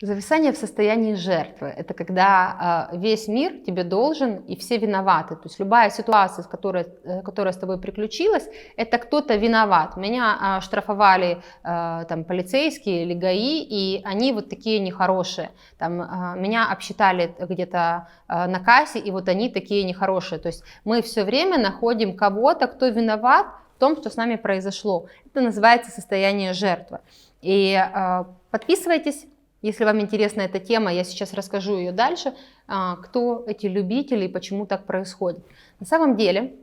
Зависание в состоянии жертвы– это когда весь мир тебе должен и все виноваты. То есть любая ситуация, которая с тобой приключилась, это кто-то виноват. Меня штрафовали там, полицейские или ГАИ, и они вот такие нехорошие. Там, меня обсчитали где-то на кассе, и вот они такие нехорошие. То есть мы все время находим кого-то, кто виноват в том, что с нами произошло. Это называется состояние жертвы. И подписывайтесь. Если вам интересна эта тема, я сейчас расскажу ее дальше, кто эти любители и почему так происходит. На самом деле,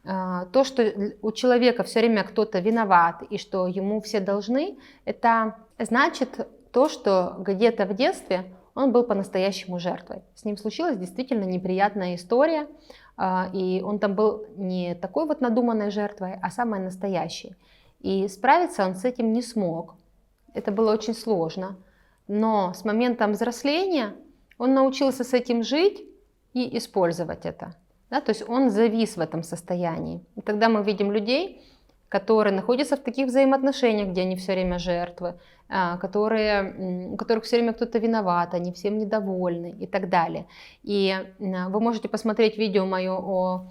то, что у человека все время кто-то виноват и что ему все должны, это значит то, что где-то в детстве он был по-настоящему жертвой. С ним случилась действительно неприятная история, и он там был не такой вот надуманной жертвой, а самой настоящей. И справиться он с этим не смог. Это было очень сложно. Но с моментом взросления он научился с этим жить и использовать это. Да? То есть он завис в этом состоянии. И тогда мы видим людей, которые находятся в таких взаимоотношениях, где они все время жертвы, у которых все время кто-то виноват, они всем недовольны и так далее. И вы можете посмотреть видео мое о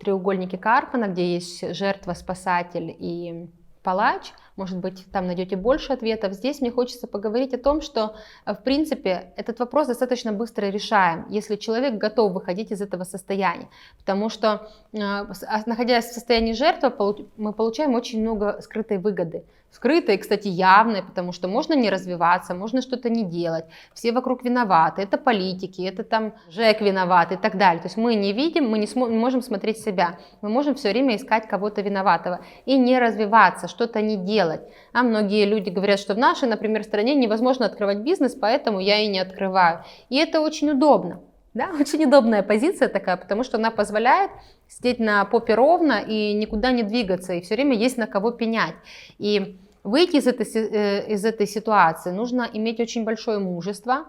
треугольнике Карпмана, где есть жертва, спасатель и палач. Может быть, там найдете больше ответов. Здесь мне хочется поговорить о том, что, в принципе, этот вопрос достаточно быстро решаем, если человек готов выходить из этого состояния. Потому что, находясь в состоянии жертвы, мы получаем очень много скрытой выгоды. Скрытой, кстати, явной, потому что можно не развиваться, можно что-то не делать. Все вокруг виноваты. Это политики, это там ЖЭК виноват и так далее. То есть мы не видим, мы не можем смотреть себя. Мы можем все время искать кого-то виноватого и не развиваться, что-то не делать. А многие люди говорят, что в нашей, например, стране невозможно открывать бизнес, поэтому я и не открываю. И это очень удобно. Да? Очень удобная позиция такая, потому что она позволяет сидеть на попе ровно и никуда не двигаться, и все время есть на кого пенять. И выйти из этой ситуации нужно иметь очень большое мужество,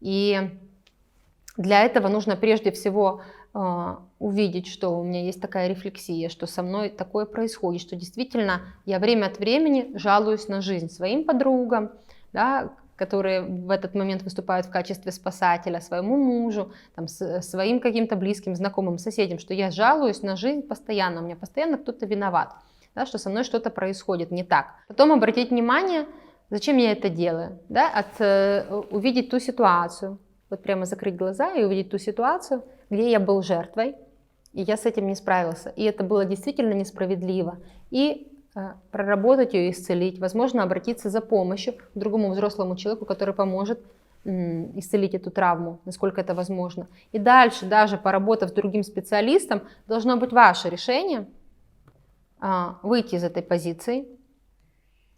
и для этого нужно прежде всего увидеть, что у меня есть такая рефлексия, что со мной такое происходит, что действительно я время от времени жалуюсь на жизнь своим подругам, да, которые в этот момент выступают в качестве спасателя, своему мужу, там, своим каким-то близким, знакомым, соседям, что я жалуюсь на жизнь постоянно, у меня постоянно кто-то виноват, да, что со мной что-то происходит не так. Потом обратить внимание, зачем я это делаю, да, увидеть ту ситуацию, вот прямо закрыть глаза и увидеть ту ситуацию, где я был жертвой, и я с этим не справился, и это было действительно несправедливо, и проработать ее, исцелить, возможно, обратиться за помощью к другому взрослому человеку, который поможет исцелить эту травму, насколько это возможно. И дальше, даже поработав с другим специалистом, должно быть ваше решение выйти из этой позиции,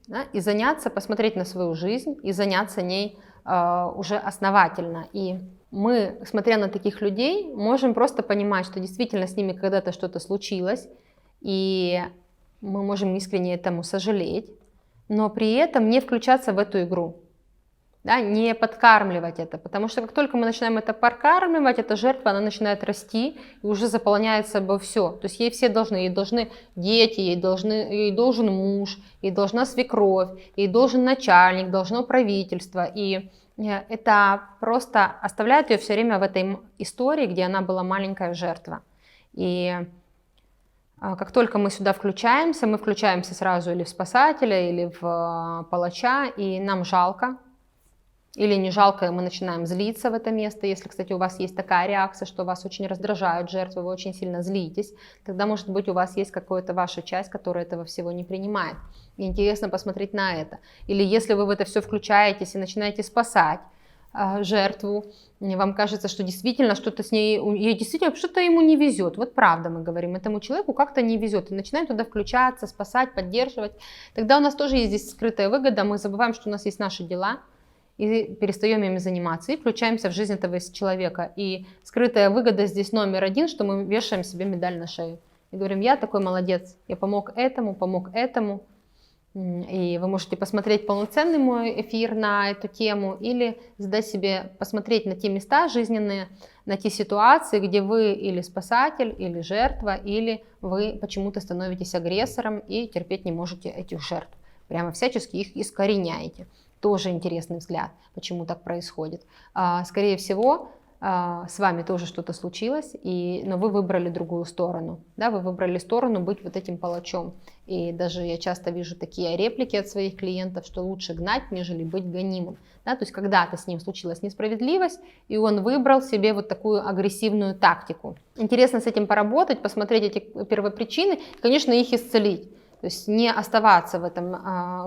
да, и заняться, посмотреть на свою жизнь и заняться ней уже основательно. И мы, смотря на таких людей, можем просто понимать, что действительно с ними когда-то что-то случилось, и мы можем искренне этому сожалеть, но при этом не включаться в эту игру, да, не подкармливать это, потому что как только мы начинаем это подкармливать, эта жертва, она начинает расти и уже заполняет собой все. То есть ей все должны, ей должны дети, ей должен муж, ей должна свекровь, ей должен начальник, должно правительство, и это просто оставляет ее все время в этой истории, где она была маленькая жертва. И как только мы сюда включаемся, мы включаемся сразу или в спасателя, или в палача, и нам жалко, или не жалко, и мы начинаем злиться в это место. Если, кстати, у вас есть такая реакция, что вас очень раздражают жертвы, вы очень сильно злитесь, тогда, может быть, у вас есть какая-то ваша часть, которая этого всего не принимает. И интересно посмотреть на это. Или если вы в это все включаетесь и начинаете спасать жертву, вам кажется, что действительно что-то с ней, ей действительно что-то ему не везет. Вот правда мы говорим, этому человеку как-то не везет. И начинаем туда включаться, спасать, поддерживать. Тогда у нас тоже есть здесь скрытая выгода, мы забываем, что у нас есть наши дела, и перестаем ими заниматься, и включаемся в жизнь этого человека. И скрытая выгода здесь номер один, что мы вешаем себе медаль на шею. И говорим, я такой молодец, я помог этому. И вы можете посмотреть полноценный мой эфир на эту тему или задать себе, посмотреть на те места жизненные, на те ситуации, где вы или спасатель, или жертва, или вы почему-то становитесь агрессором и терпеть не можете этих жертв. Прямо всячески их искореняете. Тоже интересный взгляд, почему так происходит. Скорее всего, с вами тоже что-то случилось, но вы выбрали другую сторону. Да, вы выбрали сторону быть вот этим палачом. И даже я часто вижу такие реплики от своих клиентов, что лучше гнать, нежели быть гонимым. Да, то есть когда-то с ним случилась несправедливость, и он выбрал себе вот такую агрессивную тактику. Интересно с этим поработать, посмотреть эти первопричины, и, конечно, их исцелить. То есть не оставаться в этом,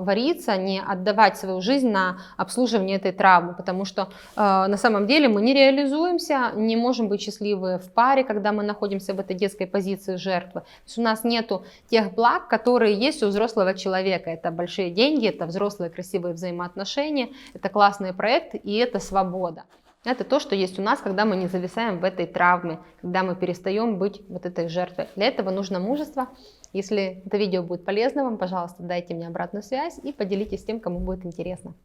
вариться, не отдавать свою жизнь на обслуживание этой травмы, потому что на самом деле мы не реализуемся, не можем быть счастливы в паре, когда мы находимся в этой детской позиции жертвы. То есть у нас нету тех благ, которые есть у взрослого человека. Это большие деньги, это взрослые красивые взаимоотношения, это классный проект и это свобода. Это то, что есть у нас, когда мы не зависаем в этой травме, когда мы перестаем быть вот этой жертвой. Для этого нужно мужество. Если это видео будет полезно вам, пожалуйста, дайте мне обратную связь и поделитесь с тем, кому будет интересно.